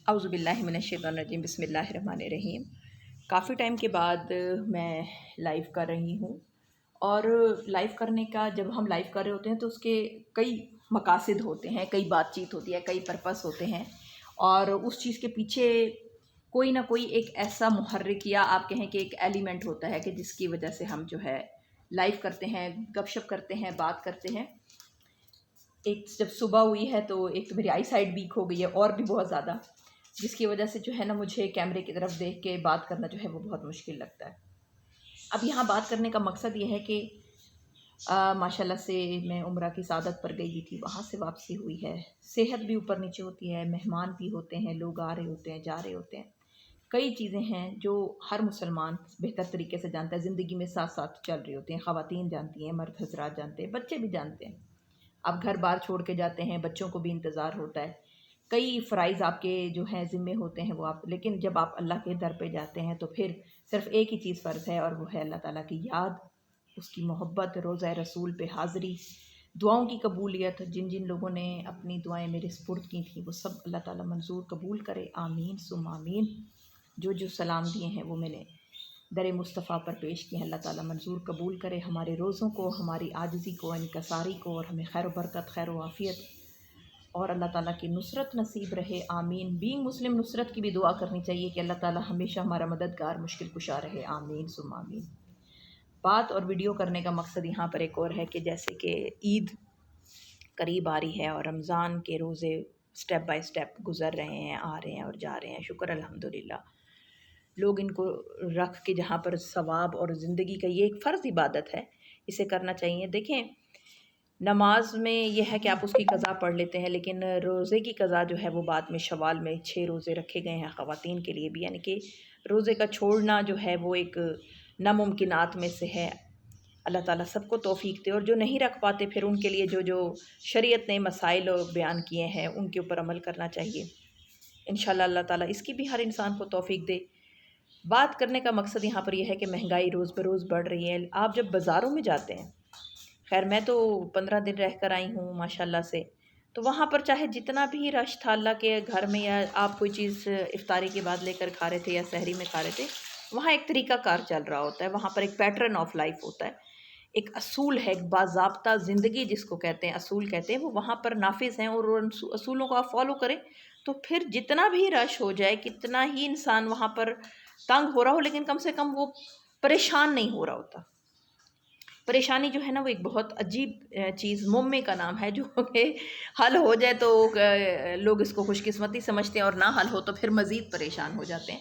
اعوذ باللہ من الشیطان الرجیم، بسم اللہ الرحمن الرحیم۔ کافی ٹائم کے بعد میں لائیو کر رہی ہوں، اور لائیو کرنے کا جب ہم لائیو کر رہے ہوتے ہیں تو اس کے کئی مقاصد ہوتے ہیں، کئی بات چیت ہوتی ہے، کئی پرپس ہوتے ہیں، اور اس چیز کے پیچھے کوئی نہ کوئی ایک ایسا محرک یا آپ کہیں کہ ایک ایلیمنٹ ہوتا ہے کہ جس کی وجہ سے ہم جو ہے لائیو کرتے ہیں، گپ شپ کرتے ہیں، بات کرتے ہیں۔ ایک جب صبح ہوئی ہے تو ایک تو میری آئی سائڈ ویک ہو گئی ہے، اور بھی بہت زیادہ، جس کی وجہ سے جو ہے نا مجھے کیمرے کی طرف دیکھ کے بات کرنا جو ہے وہ بہت مشکل لگتا ہے۔ اب یہاں بات کرنے کا مقصد یہ ہے کہ ماشاءاللہ سے میں عمرہ کی سعادت پر گئی تھی، وہاں سے واپسی ہوئی ہے، صحت بھی اوپر نیچے ہوتی ہے، مہمان بھی ہوتے ہیں، لوگ آ رہے ہوتے ہیں، جا رہے ہوتے ہیں، کئی چیزیں ہیں جو ہر مسلمان بہتر طریقے سے جانتا ہے، زندگی میں ساتھ ساتھ چل رہی ہوتی ہیں، خواتین جانتی ہیں، مرد حضرات جانتے ہیں، بچے بھی جانتے ہیں۔ آپ گھر بار چھوڑ کے جاتے ہیں، بچوں کو بھی انتظار ہوتا ہے، کئی فرائض آپ کے جو ہیں ذمے ہوتے ہیں وہ آپ، لیکن جب آپ اللہ کے در پہ جاتے ہیں تو پھر صرف ایک ہی چیز فرض ہے، اور وہ ہے اللہ تعالیٰ کی یاد، اس کی محبت، روضہ رسول پہ حاضری، دعاؤں کی قبولیت۔ جن جن لوگوں نے اپنی دعائیں میرے سپرد کی تھیں وہ سب اللہ تعالیٰ منظور قبول کرے، آمین ثم آمین۔ جو سلام دیے ہیں وہ میں نے در مصطفیٰ پر پیش کیے ہیں، اللہ تعالیٰ منظور قبول کرے ہمارے روزوں کو، ہماری عاجزی کو، انکساری کو، اور ہمیں خیر و برکت، خیر و عافیت اور اللہ تعالیٰ کی نصرت نصیب رہے، آمین۔ بینگ مسلم نصرت کی بھی دعا کرنی چاہیے کہ اللہ تعالیٰ ہمیشہ ہمارا مددگار، مشکل کشا رہے، آمین ثم آمین۔ بات اور ویڈیو کرنے کا مقصد یہاں پر ایک اور ہے کہ جیسے کہ عید قریب آ رہی ہے اور رمضان کے روزے سٹیپ بائی سٹیپ گزر رہے ہیں، آ رہے ہیں اور جا رہے ہیں، شکر الحمدللہ۔ لوگ ان کو رکھ کے جہاں پر ثواب اور زندگی کا یہ ایک فرض عبادت ہے، اسے کرنا چاہیے۔ دیکھیں، نماز میں یہ ہے کہ آپ اس کی قضا پڑھ لیتے ہیں، لیکن روزے کی قضا جو ہے وہ بعد میں شوال میں 6 روزے رکھے گئے ہیں خواتین کے لیے بھی، یعنی کہ روزے کا چھوڑنا جو ہے وہ ایک ناممکنات میں سے ہے۔ اللہ تعالیٰ سب کو توفیق دے، اور جو نہیں رکھ پاتے پھر ان کے لیے جو شریعت نے مسائل بیان کیے ہیں ان کے اوپر عمل کرنا چاہیے۔ انشاءاللہ اللہ تعالیٰ اس کی بھی ہر انسان کو توفیق دے۔ بات کرنے کا مقصد یہاں پر یہ ہے کہ مہنگائی روز بروز بڑھ رہی ہے۔ آپ جب بازاروں میں جاتے ہیں، خیر میں تو 15 دن رہ کر آئی ہوں ماشاءاللہ سے، تو وہاں پر چاہے جتنا بھی رش تھا اللہ کے گھر میں، یا آپ کوئی چیز افطاری کے بعد لے کر کھا رہے تھے یا سحری میں کھا رہے تھے، وہاں ایک طریقہ کار چل رہا ہوتا ہے، وہاں پر ایک پیٹرن آف لائف ہوتا ہے، ایک اصول ہے، ایک باضابطہ زندگی جس کو کہتے ہیں، اصول کہتے ہیں، وہ وہاں پر نافذ ہیں، اور ان اصولوں کو آپ فالو کریں تو پھر جتنا بھی رش ہو جائے، کتنا ہی انسان وہاں پر تنگ ہو رہا ہو، لیکن کم سے کم وہ پریشان نہیں ہو رہا ہوتا۔ پریشانی جو ہے نا وہ ایک بہت عجیب چیز، مومے کا نام ہے، جو کہ حل ہو جائے تو لوگ اس کو خوش قسمتی سمجھتے ہیں، اور نہ حل ہو تو پھر مزید پریشان ہو جاتے ہیں۔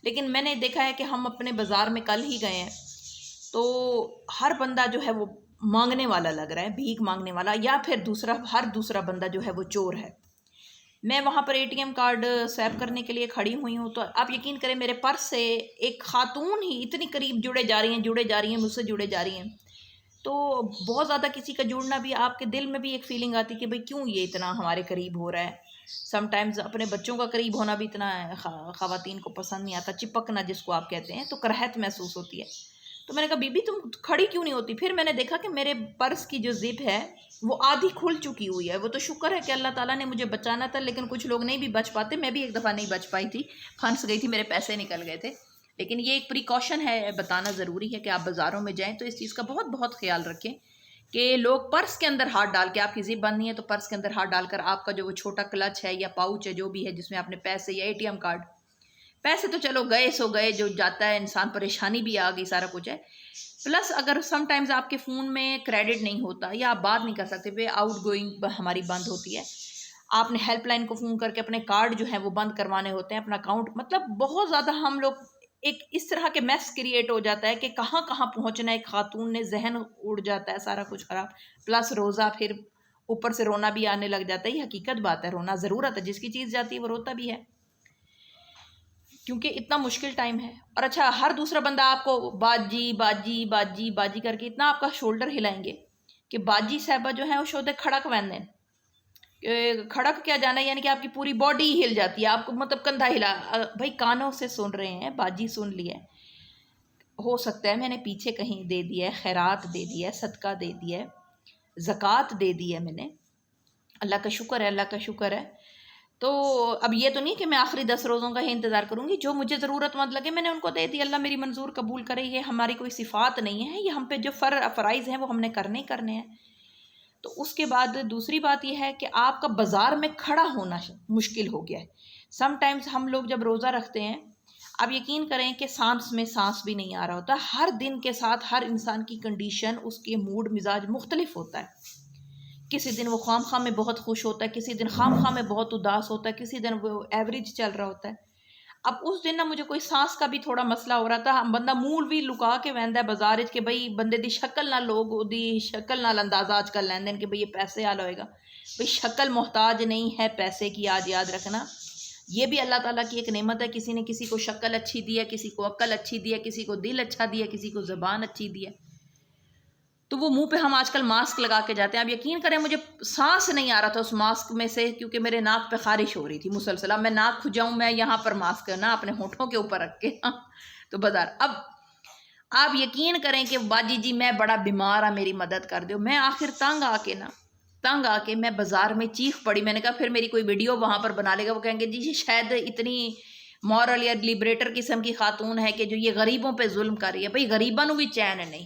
لیکن میں نے دیکھا ہے کہ ہم اپنے بازار میں کل ہی گئے ہیں تو ہر بندہ جو ہے وہ مانگنے والا لگ رہا ہے، بھیک مانگنے والا، یا پھر ہر دوسرا بندہ جو ہے وہ چور ہے۔ میں وہاں پر ATM کارڈ سویپ کرنے کے لیے کھڑی ہوئی ہوں تو آپ یقین کریں میرے پرس سے ایک خاتون ہی اتنی قریب جڑے جا رہی ہیں، مجھ سے جڑے جا رہی ہیں، تو بہت زیادہ کسی کا جڑنا بھی آپ کے دل میں بھی ایک فیلنگ آتی کہ بھئی کیوں یہ اتنا ہمارے قریب ہو رہا ہے۔ سم ٹائمز اپنے بچوں کا قریب ہونا بھی اتنا خواتین کو پسند نہیں آتا، چپکنا جس کو آپ کہتے ہیں، تو کرہت محسوس ہوتی ہے۔ تو میں نے کہا بی بی تم کھڑی کیوں نہیں ہوتی؟ پھر میں نے دیکھا کہ میرے پرس کی جو زپ ہے وہ آدھی کھل چکی ہوئی ہے۔ وہ تو شکر ہے کہ اللہ تعالیٰ نے مجھے بچانا تھا، لیکن کچھ لوگ نہیں بھی بچ پاتے، میں بھی ایک دفعہ نہیں بچ پائی تھی، پھنس گئی تھی، میرے پیسے نکل گئے تھے۔ لیکن یہ ایک پریکاشن ہے، بتانا ضروری ہے کہ آپ بازاروں میں جائیں تو اس چیز کا بہت بہت خیال رکھیں کہ لوگ پرس کے اندر ہاتھ ڈال کے، آپ کی زپ بند نہیں ہے تو پرس کے اندر ہاتھ ڈال کر آپ کا جو وہ چھوٹا کلچ ہے یا پاؤچ ہے جو بھی ہے جس میں آپ نے پیسے یا ATM کارڈ، پیسے تو چلو گئے سو گئے، جو جاتا ہے انسان، پریشانی بھی آ گئی، سارا کچھ ہے، پلس اگر سم ٹائمز آپ کے فون میں کریڈٹ نہیں ہوتا یا آپ بات نہیں کر سکتے، پہ آؤٹ گوئنگ ہماری بند ہوتی ہے، آپ نے ہیلپ لائن کو فون کر کے اپنے کارڈ جو ہیں وہ بند کروانے ہوتے ہیں، اپنا اکاؤنٹ، مطلب بہت زیادہ ہم لوگ ایک اس طرح کے میس کریٹ ہو جاتا ہے کہ کہاں کہاں پہنچنا ہے، ایک خاتون نے ذہن اڑ جاتا ہے، سارا کچھ خراب، پلس روزہ، پھر اوپر سے رونا بھی آنے لگ جاتا ہے۔ یہ حقیقت بات ہے، رونا ضرورت ہے، جس کی چیز جاتی ہے وہ روتا بھی ہے، کیونکہ اتنا مشکل ٹائم ہے۔ اور اچھا، ہر دوسرا بندہ آپ کو باجی باجی باجی باجی کر کے اتنا آپ کا شولڈر ہلائیں گے کہ باجی صاحبہ جو ہیں وہ شودے کھڑک ویندیں، کھڑک کیا جانا ہے، یعنی کہ آپ کی پوری باڈی ہل جاتی ہے، آپ کو مطلب کندھا ہلا، بھائی کانوں سے سن رہے ہیں، باجی سن لی ہے، ہو سکتا ہے میں نے پیچھے کہیں دے دیا ہے، خیرات دے دیا ہے، صدقہ دے دیا ہے، زکوٰۃ دے دی ہے میں نے، اللہ کا شکر ہے، اللہ کا شکر ہے۔ تو اب یہ تو نہیں کہ میں آخری 10 روزوں کا ہی انتظار کروں گی، جو مجھے ضرورت مند لگے میں نے ان کو دے دی، اللہ میری منظور قبول کرے، یہ ہماری کوئی صفات نہیں ہے، یہ ہم پہ جو فرائض ہیں وہ ہم نے کرنے ہی کرنے ہیں۔ تو اس کے بعد دوسری بات یہ ہے کہ آپ کا بازار میں کھڑا ہونا مشکل ہو گیا ہے۔ سم ٹائمز ہم لوگ جب روزہ رکھتے ہیں، آپ یقین کریں کہ سانس میں سانس بھی نہیں آ رہا ہوتا، ہر دن کے ساتھ ہر انسان کی کنڈیشن، اس کے موڈ مزاج مختلف ہوتا ہے۔ کسی دن وہ خام خواہ میں بہت خوش ہوتا ہے، کسی دن خام خواہ میں بہت اداس ہوتا ہے، کسی دن وہ ایوریج چل رہا ہوتا ہے۔ اب اس دن نا مجھے کوئی سانس کا بھی تھوڑا مسئلہ ہو رہا تھا، بندہ مول بھی لکا کے ویندا ہے بازار کہ بھئی بندے دی شکل نہ لوگ دی شکل نال اندازہ آج کل لیندے کہ بھئی یہ پیسے حال ہوئے گا، بھئی شکل محتاج نہیں ہے پیسے کی، آج یاد رکھنا یہ بھی اللہ تعالیٰ کی ایک نعمت ہے۔ کسی نے کسی کو شکل اچھی دی ہے، کسی کو عقل اچھی دی ہے، کسی کو دل اچھا دیا، کسی کو زبان اچھی دی ہے، تو وہ منہ پہ ہم آج کل ماسک لگا کے جاتے ہیں۔ اب یقین کریں مجھے سانس نہیں آ رہا تھا اس ماسک میں سے، کیونکہ میرے ناک پہ خارش ہو رہی تھی مسلسل۔ اب میں ناک کھجاؤں، میں یہاں پر ماسک نہ اپنے ہونٹوں کے اوپر رکھ کے تو بازار۔ اب آپ یقین کریں کہ باجی جی میں بڑا بیمار ہوں، میری مدد کر دو۔ میں آخر تنگ آ کے میں بازار میں چیخ پڑی۔ میں نے کہا پھر میری کوئی ویڈیو وہاں پر بنا لے گا، وہ کہیں گے جی شاید اتنی مورل یا لیبریٹر قسم کی خاتون ہے کہ جو یہ غریبوں پہ ظلم کر رہی ہے۔ بھئی غریبوں بھی چین نہیں،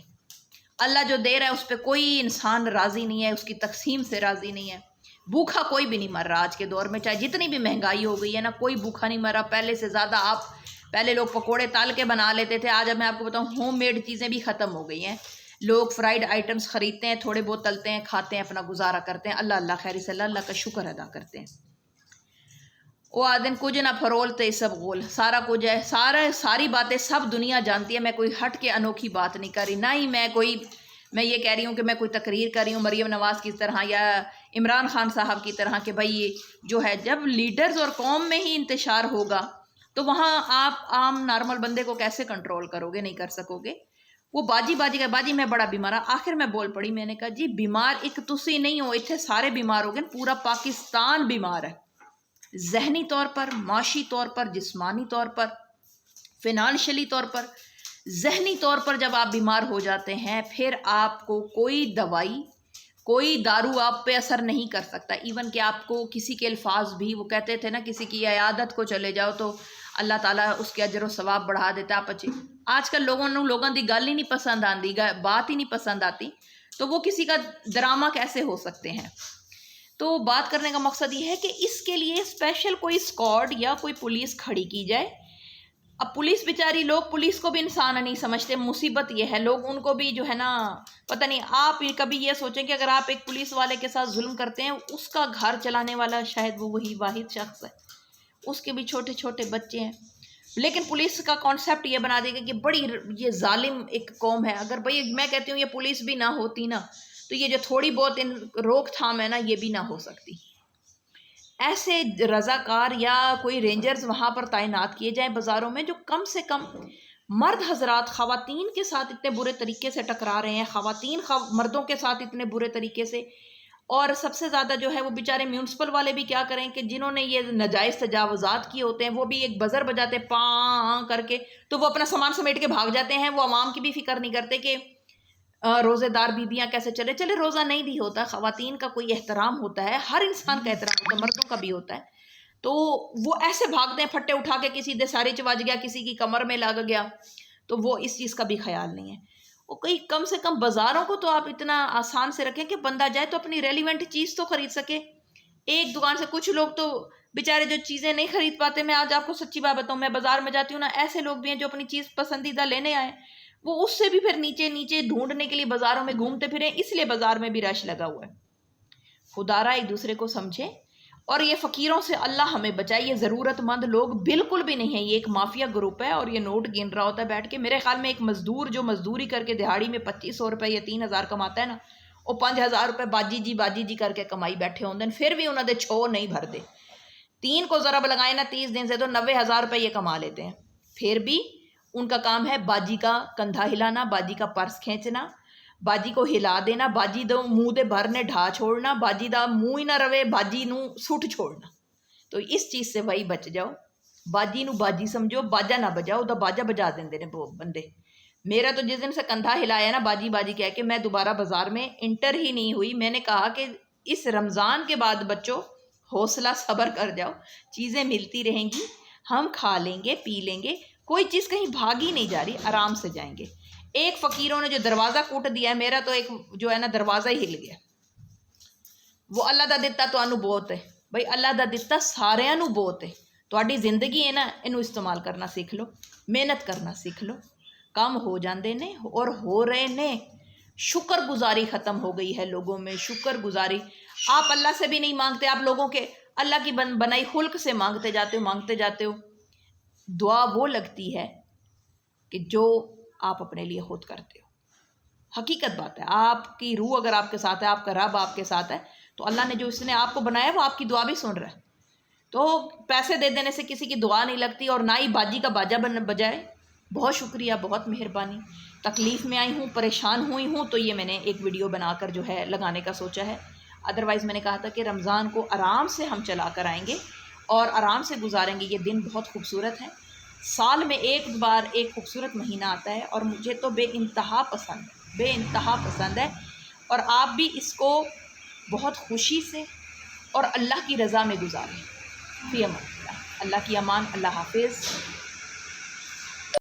اللہ جو دے رہا ہے اس پہ کوئی انسان راضی نہیں ہے، اس کی تقسیم سے راضی نہیں ہے۔ بھوکھا کوئی بھی نہیں مر رہا آج کے دور میں، چاہے جتنی بھی مہنگائی ہو گئی ہے نا، کوئی بھوکھا نہیں مر رہا پہلے سے زیادہ۔ آپ پہلے لوگ پکوڑے تال کے بنا لیتے تھے، آج اب میں آپ کو بتاؤں ہوم میڈ چیزیں بھی ختم ہو گئی ہیں۔ لوگ فرائیڈ آئٹمس خریدتے ہیں، تھوڑے بہت تلتے ہیں، کھاتے ہیں، اپنا گزارا کرتے ہیں، اللہ خیر سے اللہ کا شکر ادا کرتے ہیں۔ وہ آدن کچھ نہ پھرولتے سب غول، سارا کچھ ہے، ساری باتیں سب دنیا جانتی ہے۔ میں کوئی ہٹ کے انوکھی بات نہیں کر رہی، نہ ہی میں یہ کہہ رہی ہوں کہ میں کوئی تقریر کر رہی ہوں مریم نواز کی طرح یا عمران خان صاحب کی طرح کہ بھائی جو ہے جب لیڈرز اور قوم میں ہی انتشار ہوگا تو وہاں آپ عام نارمل بندے کو کیسے کنٹرول کرو گے؟ نہیں کر سکو گے۔ وہ باجی کا باجی میں بڑا بیمار ہوں۔ آخر میں بول پڑی، میں نے کہا جی بیمار ایک تسی نہیں ہو، اتنے سارے بیمار ہو گئے، پورا پاکستان بیمار ہے، ذہنی طور پر، معاشی طور پر، جسمانی طور پر، فائنانشلی طور پر۔ ذہنی طور پر جب آپ بیمار ہو جاتے ہیں پھر آپ کو کوئی دوائی، کوئی دارو آپ پہ اثر نہیں کر سکتا۔ ایون کہ آپ کو کسی کے الفاظ بھی، وہ کہتے تھے نا کسی کی عیادت کو چلے جاؤ تو اللہ تعالیٰ اس کے اجر و ثواب بڑھا دیتا۔ آپ آج کل لوگوں دی گل ہی نہیں پسند آتی، بات ہی نہیں پسند آتی، تو وہ کسی کا ڈرامہ کیسے ہو سکتے ہیں؟ تو بات کرنے کا مقصد یہ ہے کہ اس کے لیے اسپیشل کوئی اسکواڈ یا کوئی پولیس کھڑی کی جائے۔ اب پولیس بیچاری، لوگ پولیس کو بھی انسان نہیں سمجھتے، مصیبت یہ ہے لوگ ان کو بھی جو ہے نا پتہ نہیں۔ آپ کبھی یہ سوچیں کہ اگر آپ ایک پولیس والے کے ساتھ ظلم کرتے ہیں، اس کا گھر چلانے والا شاید وہی واحد شخص ہے، اس کے بھی چھوٹے چھوٹے بچے ہیں، لیکن پولیس کا کانسیپٹ یہ بنا دے گا کہ بڑی یہ ظالم ایک قوم ہے۔ اگر بھئی میں کہتی ہوں یہ پولیس بھی نہ ہوتی نا تو یہ جو تھوڑی بہت روک تھام ہے نا یہ بھی نہ ہو سکتی۔ ایسے رضاکار یا کوئی رینجرز وہاں پر تعینات کیے جائیں بازاروں میں، جو کم سے کم مرد حضرات خواتین کے ساتھ اتنے برے طریقے سے ٹکرا رہے ہیں، خواتین مردوں کے ساتھ اتنے برے طریقے سے، اور سب سے زیادہ جو ہے وہ بیچارے میونسپل والے بھی کیا کریں کہ جنہوں نے یہ ناجائز تجاوزات کیے ہوتے ہیں وہ بھی ایک بزر بجاتے پاں کر کے، تو وہ اپنا سامان سمیٹ کے بھاگ جاتے ہیں۔ وہ عوام کی بھی فکر نہیں کرتے کہ روزے دار بیبیاں کیسے چلے روزہ نہیں بھی ہوتا، خواتین کا کوئی احترام ہوتا ہے، ہر انسان کا احترام ہوتا ہے، مردوں کا بھی ہوتا ہے۔ تو وہ ایسے بھاگتے ہیں پھٹے اٹھا کے، کسی دے ساری چواج گیا، کسی کی کمر میں لگ گیا، تو وہ اس چیز کا بھی خیال نہیں ہے۔ وہ کوئی کم سے کم بازاروں کو تو آپ اتنا آسان سے رکھیں کہ بندہ جائے تو اپنی ریلیونٹ چیز تو خرید سکے۔ ایک دکان سے کچھ لوگ تو بیچارے جو چیزیں نہیں خرید پاتے، میں آج آپ کو سچی بات بتاؤں، میں بازار میں جاتی ہوں نا، ایسے لوگ بھی ہیں جو اپنی چیز پسندیدہ لینے آئے، وہ اس سے بھی پھر نیچے ڈھونڈنے کے لیے بازاروں میں گھومتے پھریں، اس لیے بازار میں بھی رش لگا ہوا ہے۔ خدارا ایک دوسرے کو سمجھے، اور یہ فقیروں سے اللہ ہمیں بچائے، یہ ضرورت مند لوگ بالکل بھی نہیں ہیں، یہ ایک مافیا گروپ ہے اور یہ نوٹ گن رہا ہوتا ہے بیٹھ کے۔ میرے خیال میں ایک مزدور جو مزدوری کر کے دہاڑی میں 2500 روپے یا 3000 کماتا ہے نا، وہ 5000 روپے باجی جی کر کے کمائی بیٹھے ہوندے ہیں، پھر بھی انہوں نے چھو نہیں بھر دے۔ 3 کو ضرب لگائے نا 30 دن سے تو 90,000 روپے یہ کما لیتے ہیں، پھر بھی ان کا کام ہے باجی کا کندھا ہلانا، باجی کا پرس کھینچنا، باجی کو ہلا دینا، باجی دو منہ دے بھرنے ڈھا چھوڑنا، باجی دا منہ ہی نہ روے، باجی نو سٹ چھوڑنا۔ تو اس چیز سے وہی بچ جاؤ، باجی نو باجی سمجھو، باجا نہ بجاؤ، دا باجا بجا دیندے نے بندے۔ میرا تو جس دن سے کندھا ہلایا نا باجی کہہ کے، میں دوبارہ بازار میں انٹر ہی نہیں ہوئی۔ میں نے کہا کہ اس رمضان کے بعد بچو حوصلہ صبر کر جاؤ، چیزیں ملتی رہیں گی، ہم کھا لیں گے پی لیں گے، کوئی چیز کہیں بھاگی نہیں جا رہی، آرام سے جائیں گے۔ ایک فقیروں نے جو دروازہ کوٹ دیا ہے، میرا تو ایک جو ہے نا دروازہ ہی ہل گیا۔ وہ اللہ دا دتا تو انو بہت ہے بھائی، اللہ دا دتا سارے نو بہت ہے۔ تہاڈی زندگی ہے نا، اینو استعمال کرنا سیکھ لو، محنت کرنا سیکھ لو، کام ہو جاندے نے اور ہو رہے نے۔ شکر گزاری ختم ہو گئی ہے لوگوں میں، شکر گزاری۔ آپ اللہ سے بھی نہیں مانگتے، آپ لوگوں کے اللہ کی بنائی خلق سے مانگتے جاتے ہو۔ دعا وہ لگتی ہے کہ جو آپ اپنے لیے خود کرتے ہو۔ حقیقت بات ہے، آپ کی روح اگر آپ کے ساتھ ہے، آپ کا رب آپ کے ساتھ ہے، تو اللہ نے جو اس نے آپ کو بنایا وہ آپ کی دعا بھی سن رہا ہے۔ تو پیسے دے دینے سے کسی کی دعا نہیں لگتی، اور نہ ہی باجی کا باجا بجائے۔ بہت شکریہ، بہت مہربانی۔ تکلیف میں آئی ہوں، پریشان ہوئی ہوں، تو یہ میں نے ایک ویڈیو بنا کر جو ہے لگانے کا سوچا ہے۔ ادروائز میں نے کہا تھا کہ رمضان کو آرام سے ہم چلا کر آئیں گے اور آرام سے گزاریں گے۔ یہ دن بہت خوبصورت ہے، سال میں ایک بار ایک خوبصورت مہینہ آتا ہے، اور مجھے تو بے انتہا پسند ہے، اور آپ بھی اس کو بہت خوشی سے اور اللہ کی رضا میں گزاریں۔ فی امان اللہ، اللہ کی امان، اللہ حافظ۔